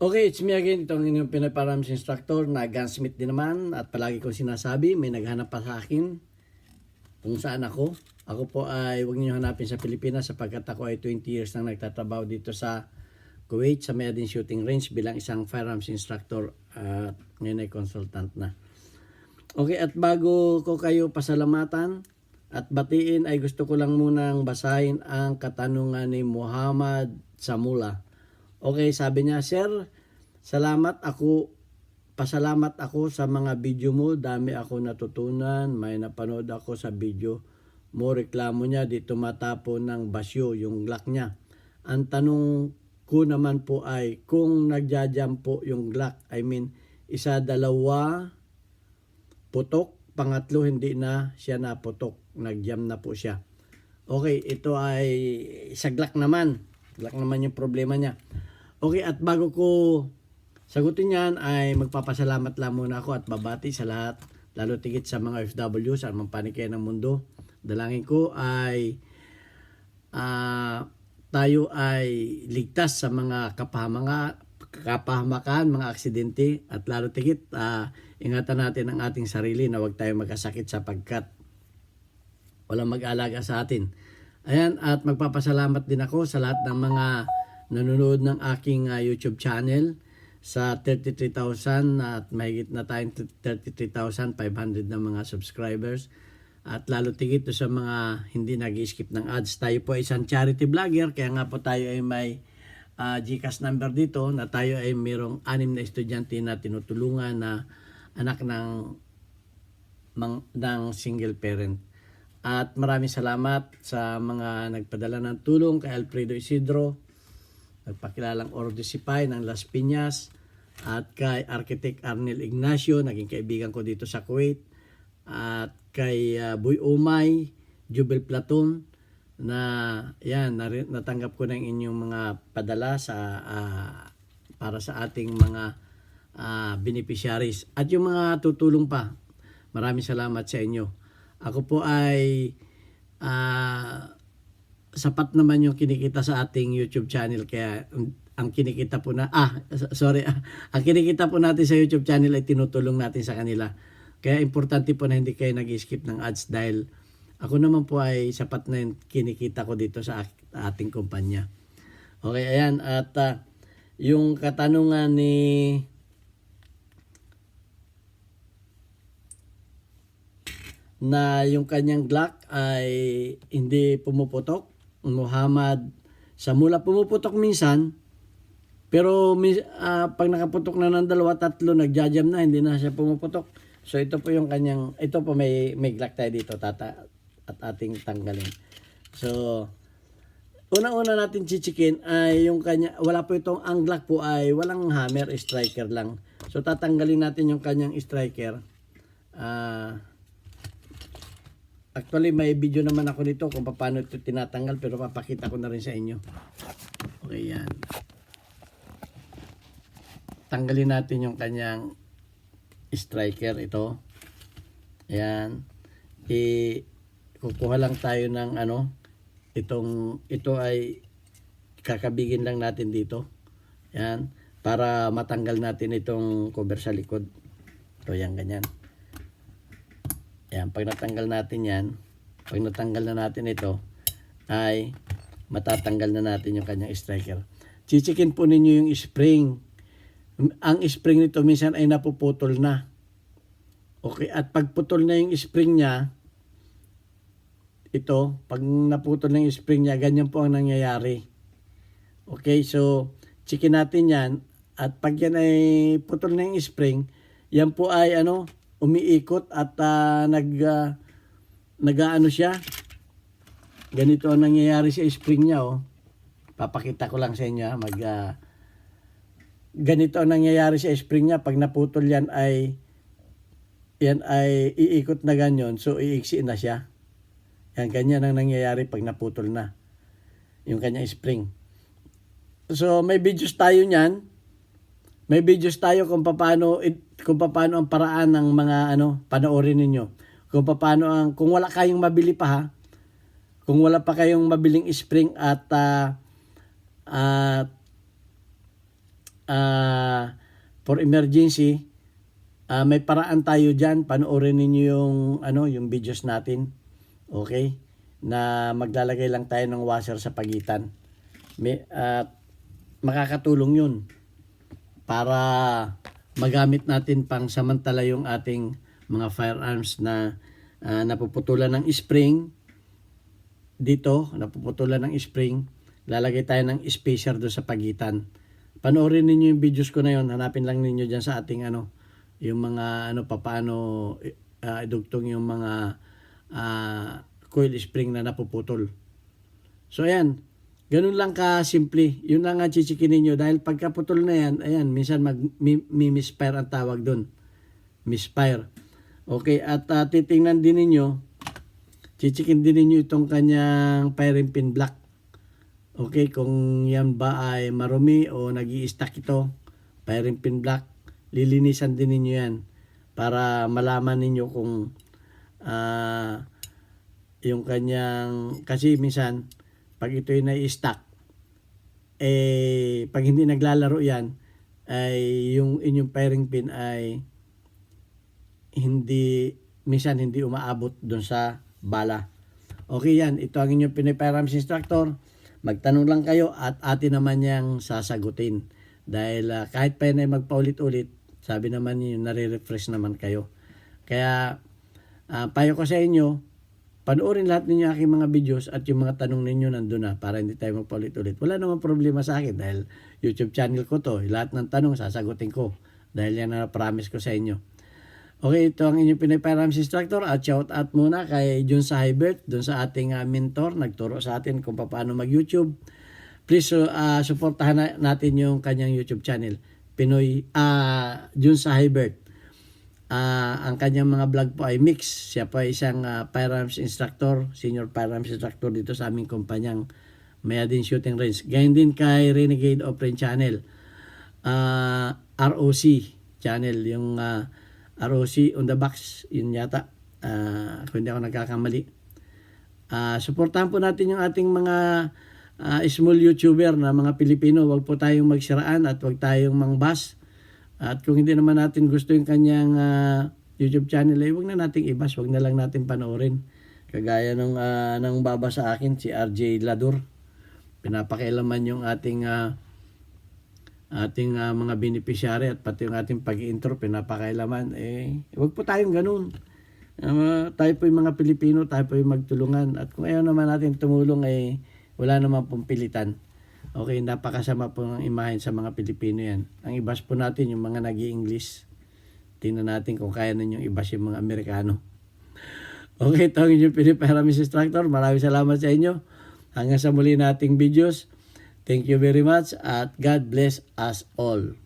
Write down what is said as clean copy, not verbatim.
Okay, it's me again. Ito ang inyong pinaparams instructor na gunsmith din naman. At palagi kong sinasabi, may naghanap pa sa akin kung saan ako. Ako po ay huwag niyo hanapin sa Pilipinas sapagkat ako ay 20 years nang nagtatrabaho dito sa Kuwait sa Meyadin Shooting Range bilang isang firearms instructor at ngayon ay consultant na. Okay, at bago ko kayo pasalamatan at batiin ay gusto ko lang munang basahin ang katanungan ni Muhammad Samula. Okay, sabi niya, Sir, pasalamat ako sa mga video mo. Dami ako natutunan. May napanood ako sa video mo. Reklamo niya, di tumatapon ng basyo yung Glock niya. Ang tanong ko naman po ay, kung nagja-jump po yung Glock, isa, dalawa, putok, pangatlo, hindi na siya naputok. Nag-jump na po siya. Okay, ito ay sa Glock naman. Glock naman yung problema niya. Okay, at bago ko sagutin yan ay magpapasalamat lang muna ako at babati sa lahat, lalo tigit sa mga OFW sa anumang panig ng mundo. Dalangin ko ay tayo ay ligtas sa mga kapahamakan, mga aksidente, at lalo tigit ingatan natin ang ating sarili na huwag tayo magkasakit sapagkat walang mag-alaga sa atin. Ayan, at magpapasalamat din ako sa lahat ng mga nanonood ng aking YouTube channel sa 33,000 at mahigit na tayong 33,500 na mga subscribers. At lalo tigit sa mga hindi nag-skip ng ads. Tayo po ay isang charity vlogger, kaya nga po tayo ay may GCash number dito na tayo ay mayroong 6 na estudyante na tinutulungan na anak ng single parent. At maraming salamat sa mga nagpadala ng tulong kay Alfredo Isidro, nagpakilalang Ordisipay ng Las Piñas, at kay Architect Arnel Ignacio, naging kaibigan ko dito sa Kuwait, at kay Boy Umay, Jubel Platon, na yan, natanggap ko ng inyong mga padala para sa ating mga beneficiaries. At yung mga tutulong pa, maraming salamat sa inyo. Ako po ay sapat naman yung kinikita sa ating YouTube channel, kaya ang kinikita po ang kinikita po natin sa YouTube channel ay tinutulong natin sa kanila. Kaya importante po na hindi kayo nag-skip ng ads dahil ako naman po ay sapat na yung kinikita ko dito sa ating kumpanya. Okay, ayan, at yung katanungan ni na yung kanyang Glock ay hindi pumuputok, Muhammad Samula, pumuputok minsan, pero pag nakaputok na ng 2-3, nagjajam na, hindi na siya pumuputok. So ito po yung kanyang, ito po may Glock tayo dito at ating tanggalin. So unang-una natin chichikin ay yung kanya, wala po itong, ang Glock po ay walang hammer, striker lang. So tatanggalin natin yung kanyang striker. Actually, may video naman ako nito kung paano ito tinatanggal, pero papakita ko na rin sa inyo. Okay, yan. Tanggalin natin yung kanyang striker, ito. Ayan. Kukuha lang tayo ng ito ay kakabigin lang natin dito. Ayan. Para matanggal natin itong cover sa likod. Ito, yan, ganyan. Ayan, pag natanggal natin yan, pag natanggal na natin ito, ay matatanggal na natin yung kanyang striker. Chichikin po ninyo yung spring. Ang spring nito minsan ay napuputol na. Okay, at pag putol na yung spring niya, ito, pag naputol na yung spring niya, ganyan po ang nangyayari. Okay, so, chikin natin yan, at pag yan ay putol na yung spring, yan po ay umiikot at nag-ano siya. Ganito ang nangyayari sa spring niya, oh. Papakita ko lang sa inyo, ganito ang nangyayari sa spring niya. Pag naputol yan ay iikot na ganyan, so iiksi na siya. Yan, ganyan ang nangyayari pag naputol na yung kanyang spring. So may videos tayo niyan. May videos tayo kung paano ang paraan ng mga panoorin ninyo. Kung wala kayong mabili pa, ha. Kung wala pa kayong mabiling spring at for emergency, may paraan tayo dyan. Panoorin ninyo yung videos natin. Okay? Na maglalagay lang tayo ng washer sa pagitan. Makakatulong yun para magamit natin pang samantala yung ating mga firearms na napuputulan ng spring. Dito, napuputulan ng spring. Lalagay tayo ng spacer doon sa pagitan. Panoorin ninyo yung videos ko na yun. Hanapin lang ninyo dyan sa ating yung mga papaano idugtong yung mga coil spring na napuputol. So ayan, ganun lang ka-simple. Yun lang ang chichikin ninyo. Dahil pagkaputol na yan, ayan, minsan misfire ang tawag doon. Misfire. Okay, at titingnan din ninyo, chichikin din ninyo itong kanyang firing pin block. Okay, kung yan ba ay marumi o nag-i-stack ito, firing pin block, lilinisan din ninyo yan para malaman ninyo kung yung kanyang, kasi minsan pag ito ay na-stack, pag hindi naglalaro yan, ay yung inyong firing pin ay minsan hindi umaabot doon sa bala. Okay yan, ito ang inyong Pinoy Firearms Instructor. Magtanong lang kayo at atin naman yang sasagutin. Dahil kahit pa yun ay magpaulit-ulit, sabi naman niyo, nare-refresh naman kayo. Kaya, payo ko sa inyo, panoorin lahat ninyo aking mga videos at yung mga tanong ninyo nandun na para hindi tayo magpaulit-ulit. Wala namang problema sa akin dahil YouTube channel ko to. Lahat ng tanong sasagutin ko dahil yan na promise ko sa inyo. Okay, ito ang inyong Pinoy Firearms Instructor at shout out muna kay Jun Sahibert, dun sa ating mentor, nagturo sa atin kung paano mag-YouTube. Please supportahan natin yung kanyang YouTube channel, Pinoy Jun Sahibert. Ang kanyang mga vlog po ay mix. Siya po ay isang firearms instructor, senior firearms instructor dito sa aming kumpanyang Mayadin Shooting Range. Ganyan din kay Renegade Offline Channel, ROC channel, yung ROC on the box, yun yata, kung hindi ako nagkakamali. Supportahan po natin yung ating mga small YouTuber na mga Pilipino. Huwag po tayong magsiraan at huwag tayong mangbas. At kung hindi naman natin gusto yung kanyang YouTube channel, huwag na nating ibas, huwag na lang natin panoorin. Kagaya nung baba sa akin, si RJ Ladur. Pinapakialaman yung ating mga beneficiary at pati yung ating pag-intro, pinapakailaman. Huwag po tayong ganun. Tayo po yung mga Pilipino, tayo po yung magtulungan. At kung ayaw naman natin tumulong, wala naman pong pilitan. Okay, napakasama po ng imahen sa mga Pilipino yan. Ang ibas po natin yung mga nag-i-English. Tingnan natin kung kaya ninyong ibas yung mga Amerikano. Okay, ito ang inyong Pinoy Firearms Instructor. Maraming salamat sa inyo. Hanggang sa muli nating videos. Thank you very much at God bless us all.